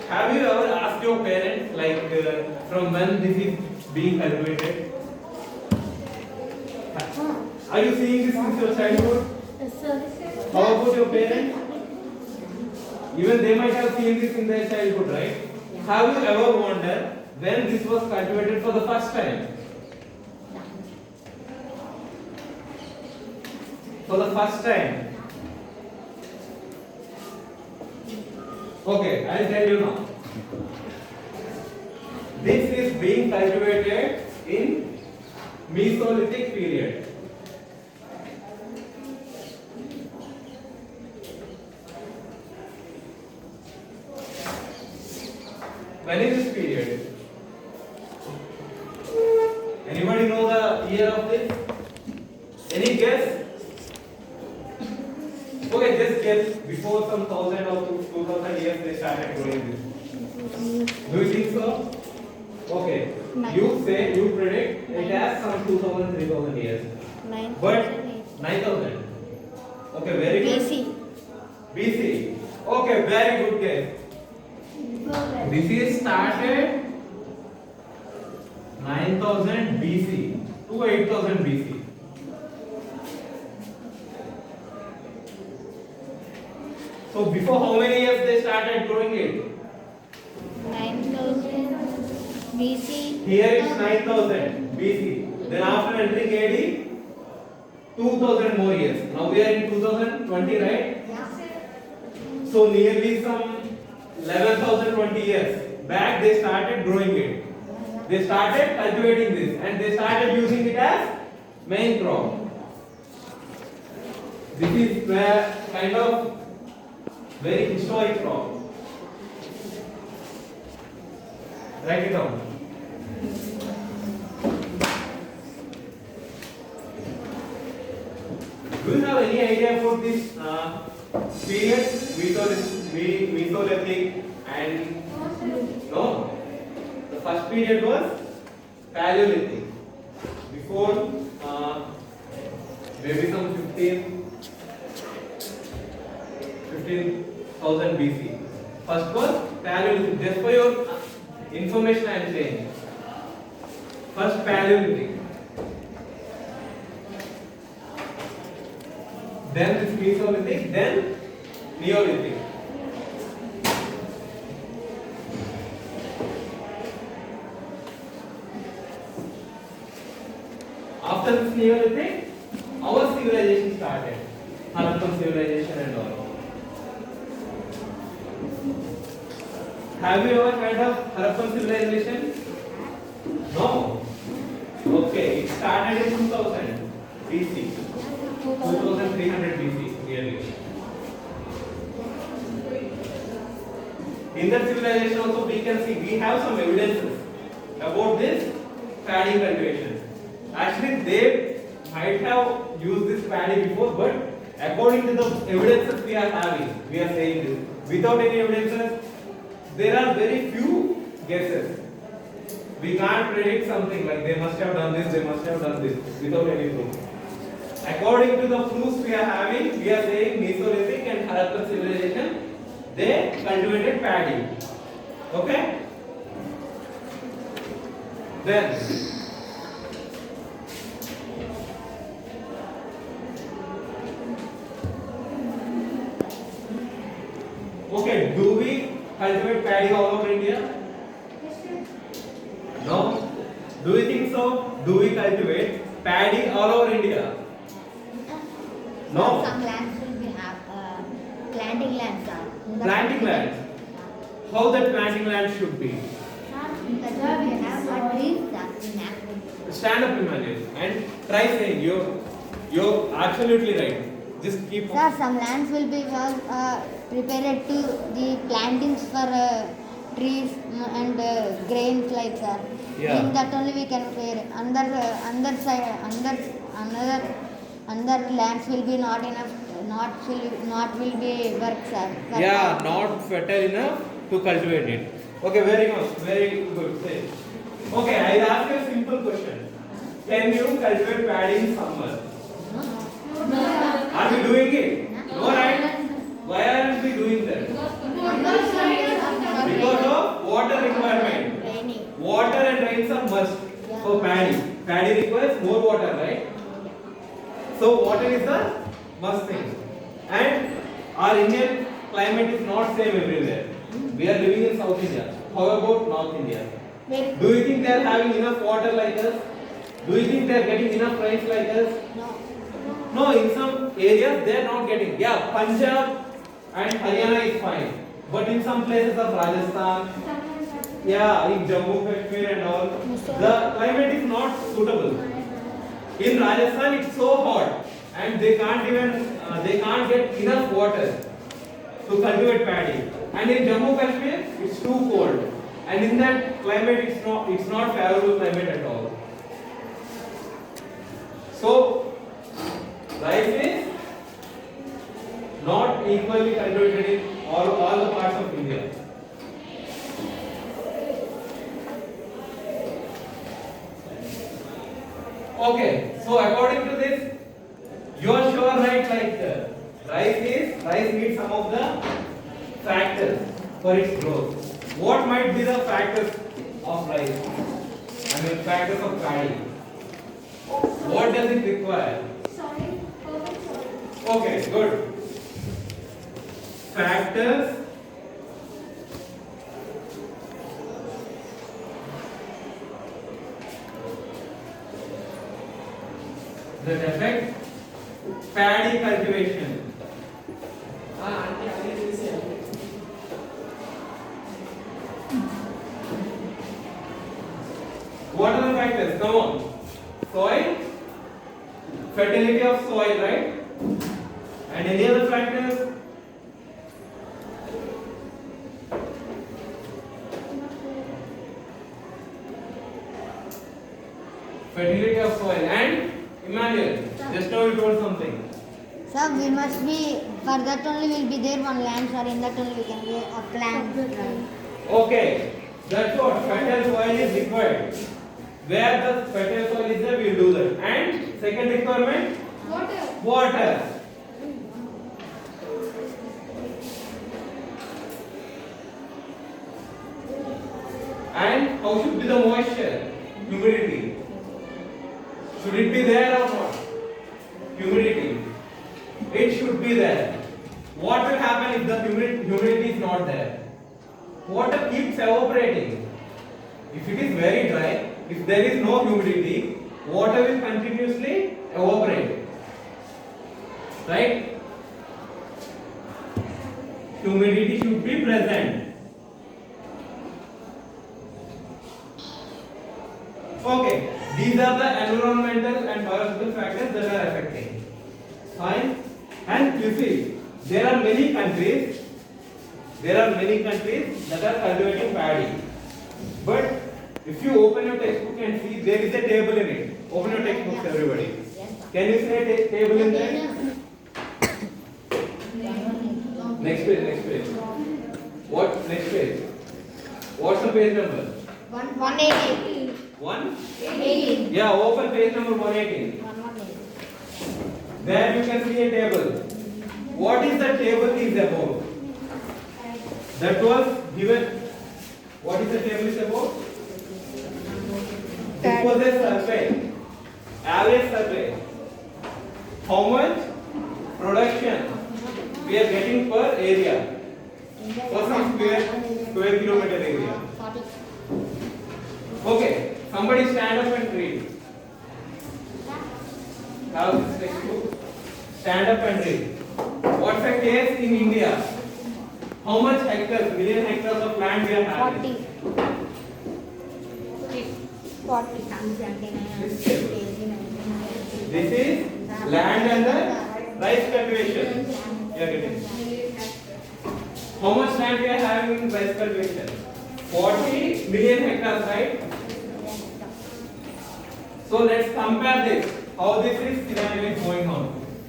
Have you ever asked your parents like from when this is being cultivated? Are you seeing this since your childhood? Yes, sir. How about your parents? Even they might have seen this in their childhood, right? Have you ever wondered when this was cultivated for the first time? For the first time. Okay, I'll tell you now. This is being cultivated in Mesolithic period. When is this period? Anybody know the year of this? Any guess? Okay, just guess. Before some 1000 or 2000 years they started growing this. Do you think so? Okay. You say, you predict it has some 2000, 3000 years. But 9000. Okay, very good. BC. BC. Okay, very good guess. This is started 9000 BC to 8000 BC. So before how many years they started growing it? 9000 BC. Here it's 9000 BC. Then after entering AD, 2000 more years. Now we are in 2020, right? So nearly some 11,020 years back they started growing it. They started cultivating this and they started using it as main crop. This is where kind of very historic crop. Write it down. Do you have any idea about this period? Mesolithic and no? The first period was Paleolithic. Before maybe some 15,000 BC. First was Paleolithic. Just for your information I am saying. First Paleolithic. Then this Mesolithic, then Neolithic. After this Neolithic, our civilization started. Harappan civilization and all. Have you ever heard of Harappan civilization? No. Okay, it started in 2000 BC. 2300 BC, nearly. In that civilization also we can see, we have some evidences about this paddy cultivation. Actually they might have used this paddy before, but according to the evidences we are having, we are saying this. Without any evidences, there are very few guesses. We can't predict something like they must have done this, they must have done this, without any proof. According to the proofs we are having, we are saying Mesolithic and Harappan civilization, they cultivated paddy. Okay? Then, okay, do we cultivate paddy all over India? No? Do you think so? Do we cultivate paddy all over India? No. Some lands will be planting lands. Planting land. How that planting land should be? That's why we have trees in Africa. Stand up, Himalayas, and try saying you're absolutely right. Just keep on. Sir, some lands will be prepared to the plantings for trees and grains like that. Yeah. In that only we can wear. Another lands will be not enough. Not will be work, sir. Yeah, not fertile enough to cultivate it. Okay, very much, very good. Say. Okay, I'll ask you a simple question. Can you cultivate paddy in summer? Are we doing it? No, right? Why aren't we doing that? Because Paddy requires more water, right? So water is the must thing. And our Indian climate is not same everywhere. We are living in South India. How about North India? Very Do you think they are having enough water like us? Do you think they are getting enough rains like us? no. No, in some areas they are not getting. Yeah, Punjab and Haryana is fine. But in some places of Rajasthan, yeah, in Jammu, Kashmir and all, the climate is not suitable. In Rajasthan it's so hot and they can't get enough water to cultivate paddy. And in Jammu Kashmir it's too cold. And in that climate it's not favorable climate at all. So rice is not equally cultivated in all the parts of India. Okay, so according to this, you are sure, right? Like rice needs some of the factors for its growth. What might be the factors of rice? I mean, factors of paddy. What does it require? Okay, good. Factors that affect paddy cultivation. What are the factors? Come on. Soil, fertility of soil, right? And any other factors? Fertility of soil. And Emmanuel, just now you told something. So we must be, for that only will be there one land, or in that only we can be a plant. Okay, that's what fertile soil is required. Where the fertile soil is there, we will do that. And second requirement? Water. And how should be the moisture? Humidity. Should it be there or not? Humidity. It should be there. What will happen if the humidity is not there? Water keeps evaporating. If it is very dry, if there is no humidity, water will continuously evaporate. Right? Humidity should be present. Okay, these are the environmental and biological factors that are affecting. Fine. And you see, there are many countries that are cultivating paddy. But if you open your textbook and see, there is a table in it. Open your textbooks, everybody. Can you see a table in there? Next page. What? Next page. What's the page number? 180. 1? Yeah, open page number 118. There you can see a table. What is the table is about? That was given. What is the table is about? This was a survey, average survey. How much production we are getting per area, for some square kilometer area. Okay, somebody stand up and read. Have this textbook. Stand up and read. What's the case in India? How much hectares, million hectares of land we are having? 40. This is land under rice cultivation. You are getting. How much land we are having in rice cultivation? 40 million hectares, right? So let's compare this. How this is scenario is going on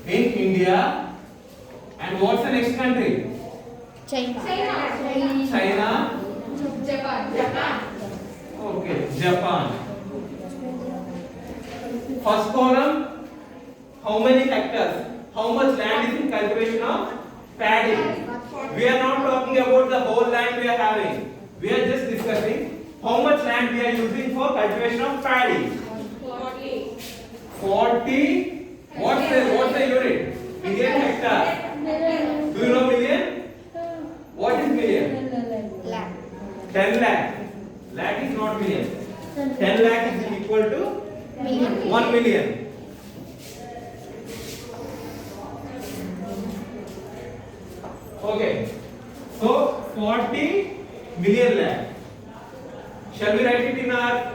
in India. And what's the next country? China. China. Japan. Okay, Japan. First column, how many hectares? How much land is in cultivation of paddy? We are not talking about the whole land we are having. We are just discussing how much land we are using for cultivation of paddy. 40. 40. What's the unit? Million hectare. Do you know million? What is million? Lakh. 10 lakh. Lakh is not million. 10 lakh is equal to Million. 1 million. Okay. So 40 million lakh. Shall we write it in our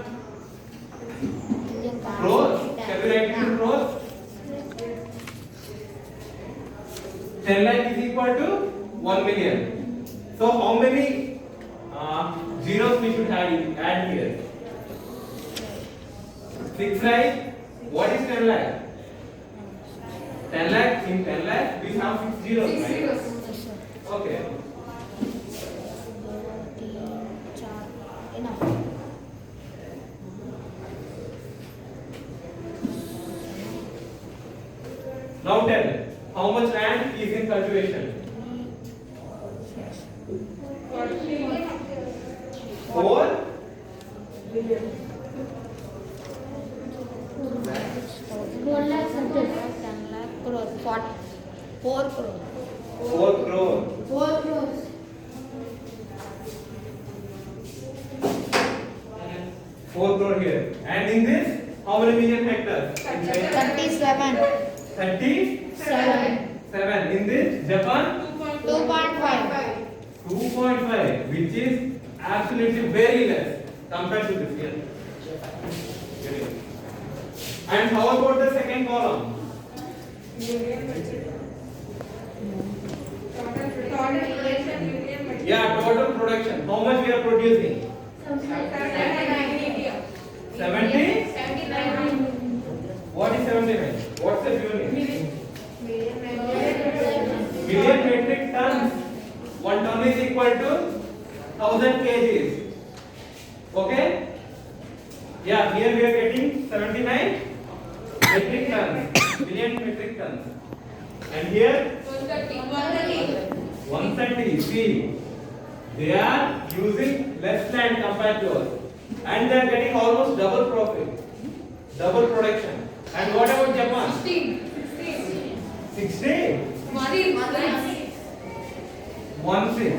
crores? Shall we write it in crores? 10 lakh is equal to 1 million. So how many zeros we should add here? 6, right? What is 10 lakh? 10 lakh, in 10 lakh we have 6 zeros, Six right? zeros. Okay. Enough. Now tell, how much land is in cultivation? 4? 1 lakh, 10 lakh crore. 4 crore. 4 crore. 4 crores. 4 crore here. And in this, how many million hectares? 37. 37. 7. In this, Japan, 2.5. 2.5, which is absolutely very less compared to this here. And how about the second column? Yeah, total production. How much we are producing? 70? What is 79? What's the unit? Million metric tons. 1 ton is equal to 1000 kgs. Okay? Yeah, here we are getting 79 metric tons. Million metric tons. And here 130. See, they are using less land compared to us, and they are getting almost double profit, double production. And what about Japan? 60? 1 6.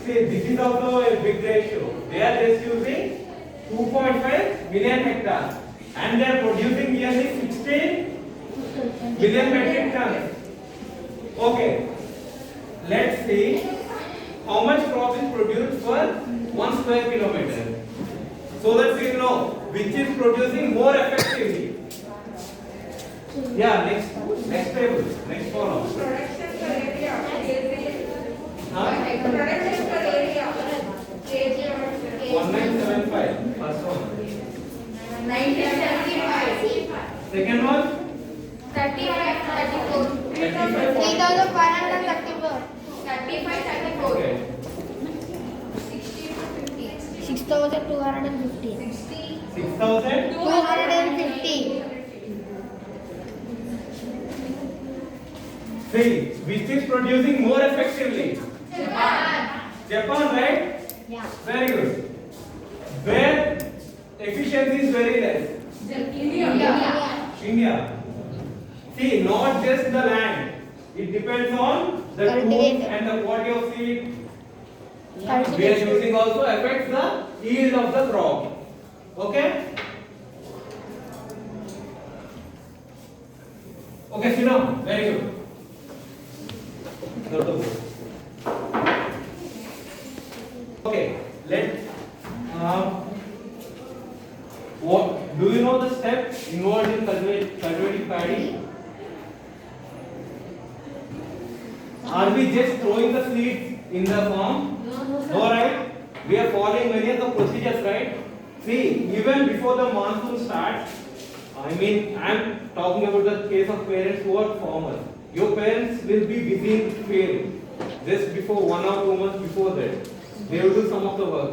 See, this is also a big ratio. They are just using 2.5 million hectares, and they are producing nearly 16 million metric tons. Okay, let's see how much crop is produced per 1 square kilometer, so that we know which is producing more effectively. Yeah, next table, next column. Huh? 1975, first one. 1975. Second one, 35, 34. 35, 3,534. 35, 34. okay. 60 to 50. 6,250. 60. 6,000. 250. See, which is producing more effectively? Japan, right? Yeah. Very good. Where efficiency is very less? India. India. See, not just the land. It depends on the tools Cultivator. and the quality of seed we are Cultivation. using also affects the yield of the crop. Okay? Okay, Sinam, very good. Go to the board. Okay, what do you know the steps involved in cultivating paddy? Are we just throwing the seeds in the farm? No, right? We are following many of the procedures, right? See, even before the monsoon starts, I am talking about the case of parents who are farmers. Your parents will be busy in the field just before 1 or 2 months before that. They will do some of the work.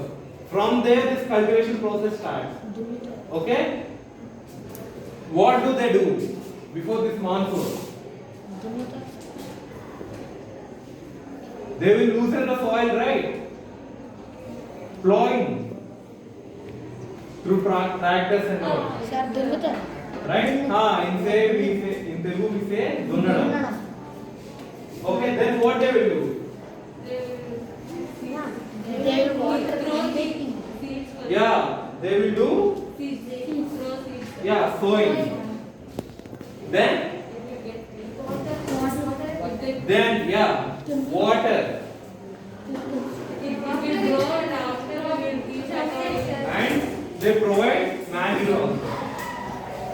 From there, this cultivation process starts. Okay? What do they do before this monsoon? They will loosen the soil, right? Plowing through tractors and all. Sir, దున్నుతారు. Right? In Telugu we say Dunnadam. Okay, then what they will do? They will water Yeah, they will do sowing. Then water. And they provide manure also.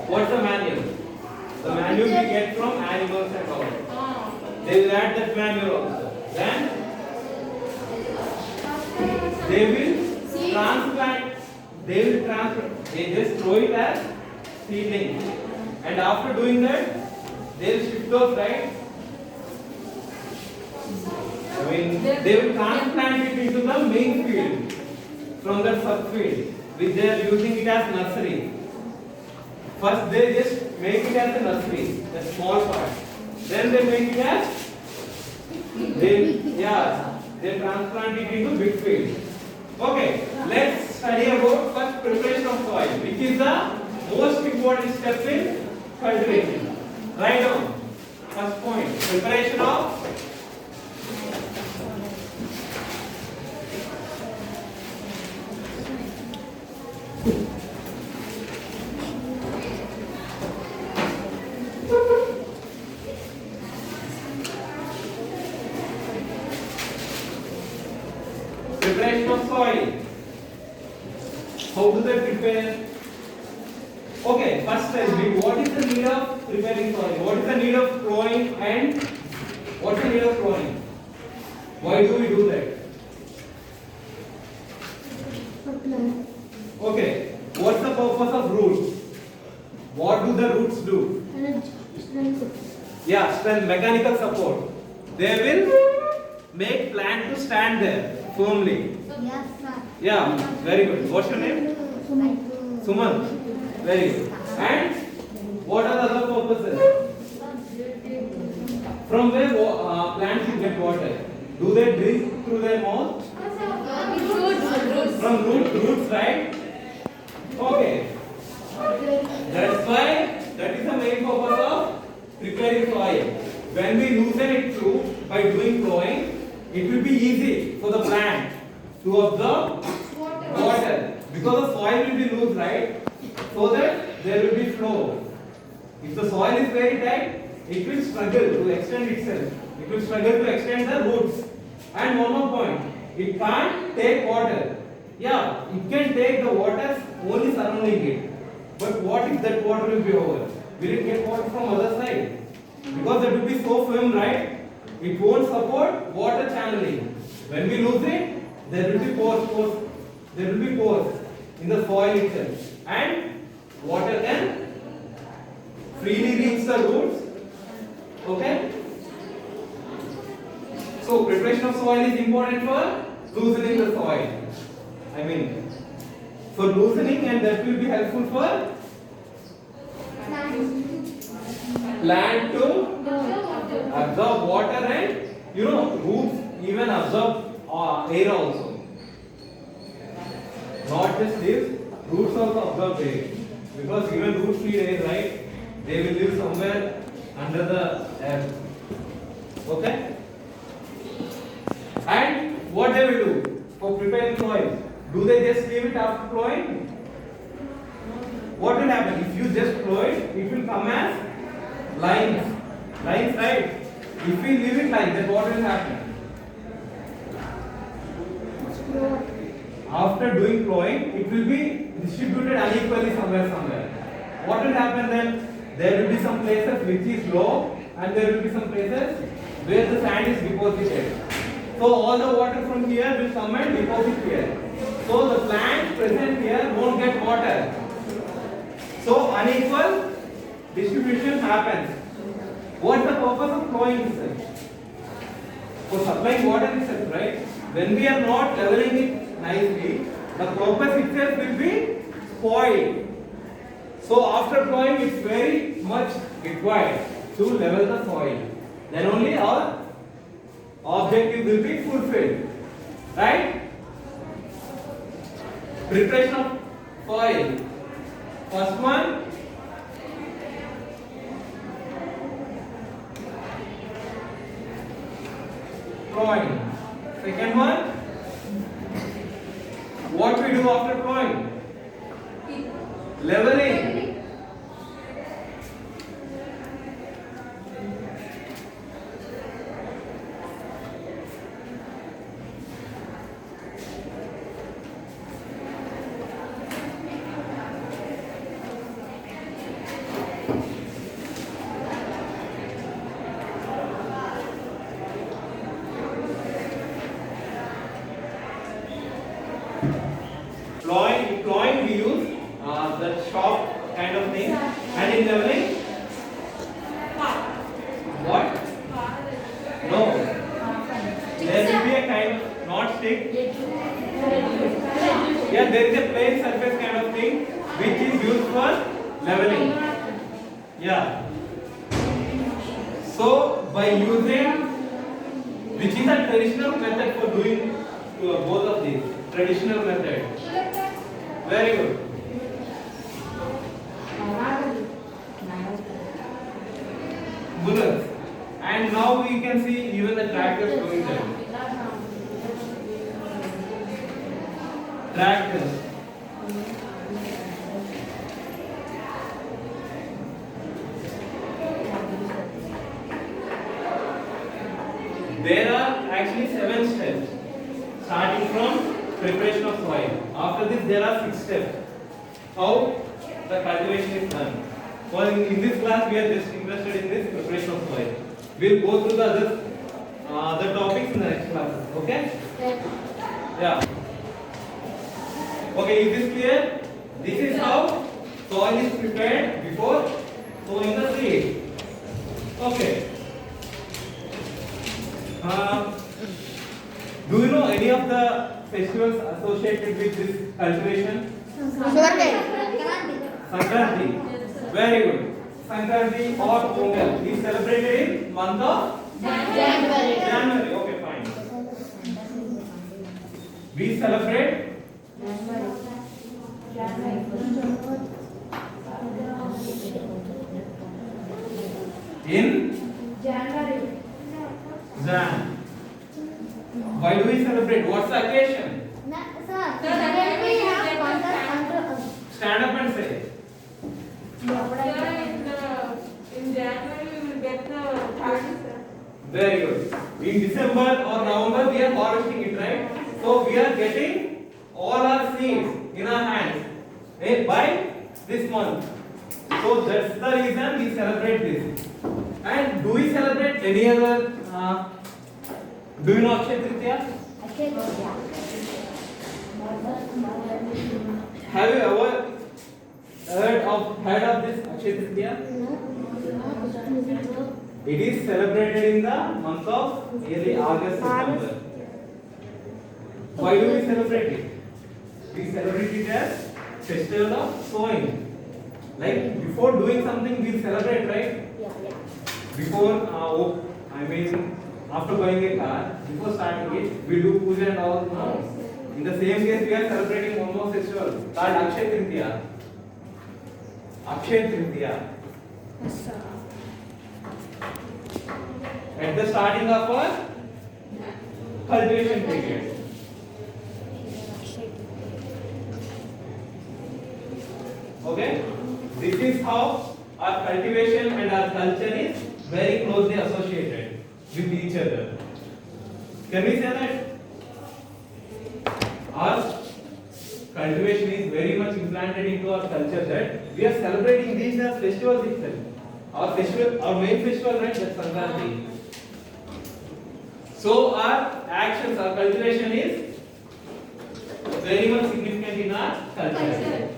What's the manure? The manure we get from animals and all. They will add that manure also. Then they will transplant. They just throw it as seedlings. And after doing that, they will shift those, right? They will transplant it into the main field from the subfield, which they are using it as nursery. First, they just make it as a nursery, a small part. Then they make it as they transplant it into big field. Okay, let's study about first preparation of soil, which is the most important step in cultivation. Write down first point: preparation of soil. How do they prepare? Okay, first tell me what is the need of preparing soil? What is the need of plowing and what's the need of plowing? Why do we do that? Okay, what's the purpose of roots? What do the roots do? Strength, mechanical support. They will make plant to stand there firmly. Yes, sir. Yeah, very good. What's your name? Suman. Very good. And what are the other purposes? From where plants will get water? Do they drink through their mouth? From roots, right? Okay. That's why that is the main purpose of preparing soil. When we loosen it through by doing plowing, it will be easy for the plant to absorb water because the soil will be loose, right? So that there will be flow. If the soil is very tight, it will struggle to extend itself. It will struggle to extend the roots. And one more point, it can't take water. Yeah, it can take the water only surrounding it. But what if that water will be over? Will it get water from other side? Because that will be so firm, right? It won't support water channeling. When we lose it, there will be pores. There will be pores in the soil itself, and water can freely reach the roots. Okay. So preparation of soil is important for loosening the soil. I mean, for loosening, and that will be helpful for plant to absorb water, and roots even absorb air also. Not just leaves, roots also absorb air. Because even roots need air, right? They will live somewhere under the earth. Okay? And what they will do for preparing soil? Do they just leave it after plowing? What will happen? If you just plow it, it will come as lines. Lines, right? If we leave it like that, what will happen? After doing plowing, it will be distributed unequally somewhere. What will happen then? There will be some places which is low, and there will be some places where the sand is deposited. So all the water from here will come and deposit here. So the plant present here won't get water. So unequal distribution happens. What's the purpose of plowing itself? For supplying water itself, right? When we are not leveling it nicely, the purpose itself will be spoiled. So after plowing, it's very much required to level the soil. Then only our objective will be fulfilled. Right? Preparation of soil. First one, plowing. Second one, what we do after plowing? Leveling. Plowing we use the sharp kind of thing, and in leveling, what? No, there will be a kind of not stick. Yeah, there is a plain surface kind of thing which is used for leveling. Yeah. So by using, which is a traditional method for doing both of these, traditional method. Very good. Bullets. And now we can see even the tractors doing that. Tractors. There are actually 7 steps, starting from preparation of soil. After this, there are 6 steps. How the cultivation is done. Well, in this class, we are just interested in this preparation of soil. We'll go through the topics in the next class. Okay? Yeah. Okay, is this clear? This is how soil is prepared before sowing the seed. Okay. Do you know any of the festivals associated with this cultivation? Sankranti. Very good. Sankranti or Pongal is celebrated in month of January. Okay, fine. We celebrate in Jan. Why do we celebrate? What's the occasion? Stand up and say. In January we will get the party, sir. Very good. In December or November we are harvesting it, right? So we are getting all our seeds in our hands by this month. So that's the reason we celebrate this. And do we celebrate any other? Do you know Akshaya Tritiya? Have you ever heard of this Akshaya Tritiya? It is celebrated in the month of nearly August, September. Why do we celebrate it? We celebrate it as festival of sowing. Like before doing something, we celebrate, right? Before, after buying a car, before starting it, we do puja and all. In the same case, we are celebrating one more festival called Akshaya Tritiya. Akshaya Tritiya. At the starting of our cultivation period. Okay? This is how our cultivation and our culture is very closely associated with each other. Can we say that? Our cultivation is very much implanted into our culture that we are celebrating these as festivals itself. Our main festival, right? That's Sankranti. So our actions, our cultivation is very much significant in our culture.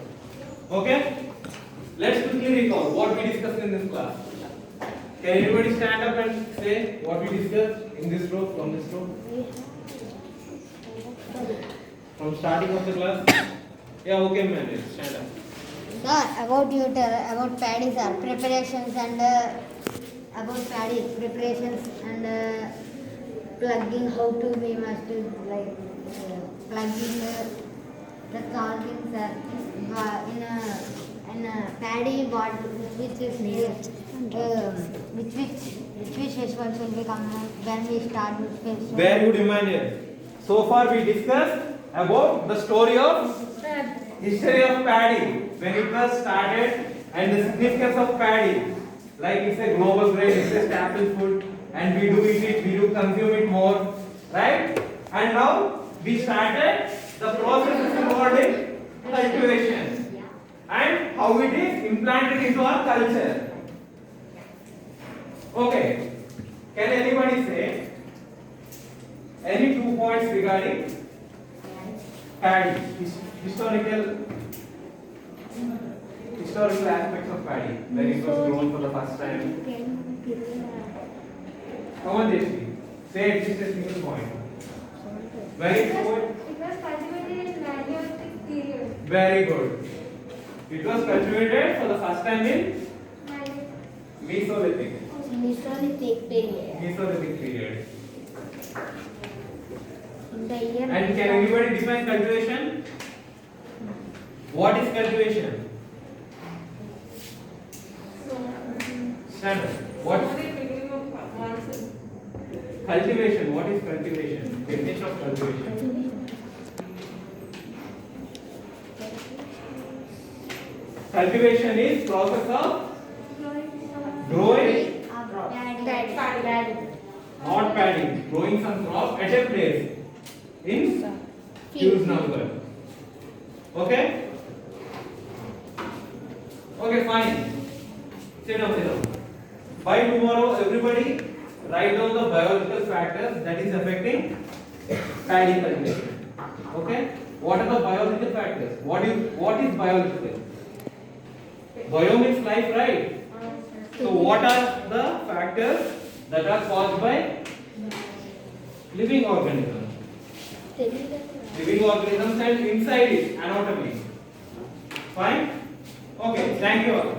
Okay? Let's quickly recall what we discussed in this class. Can anybody stand up and say what we discussed in this row, from this row? From starting of the class? Yeah, okay, man. Stand up. Sir, about paddy, sir, preparations and about paddy preparations and plugging, how to we must do like plugging that's all things, sir. In and paddy what which is which festivals will be coming when we start which festival? Very good reminder. So far we discussed about the story of history of paddy, when it was started and the significance of paddy. Like it's a global grain, it's a staple food, and we do eat it, we do consume it more, right? And now we started the process involved in cultivation and how it is implanted into our culture. Okay, can anybody say any 2 points regarding paddy, historical aspects of paddy, when it was grown for the first time? Come on, Jeshri, say at least a single point. Very good. It was cultivated in Paleolithic period. Very good. It was cultivated for the first time in Mesolithic. Mesolithic period. Mesolithic period. In the year. And can anybody define cultivation? What is cultivation? Stand up. What? Only beginning of monsoon. Cultivation. What is cultivation? Definition of cultivation. Cultivation is process of growing, not padding, growing some crop at a place in huge number. Okay? Okay, fine. Sit down, sit down. By tomorrow, everybody write down the biological factors that is affecting paddy cultivation. Okay? What are the biological factors? What is biological? Bio means life, right? So what are the factors that are caused by living organisms? Living organisms and inside it, anatomy. Fine? Okay, thank you all.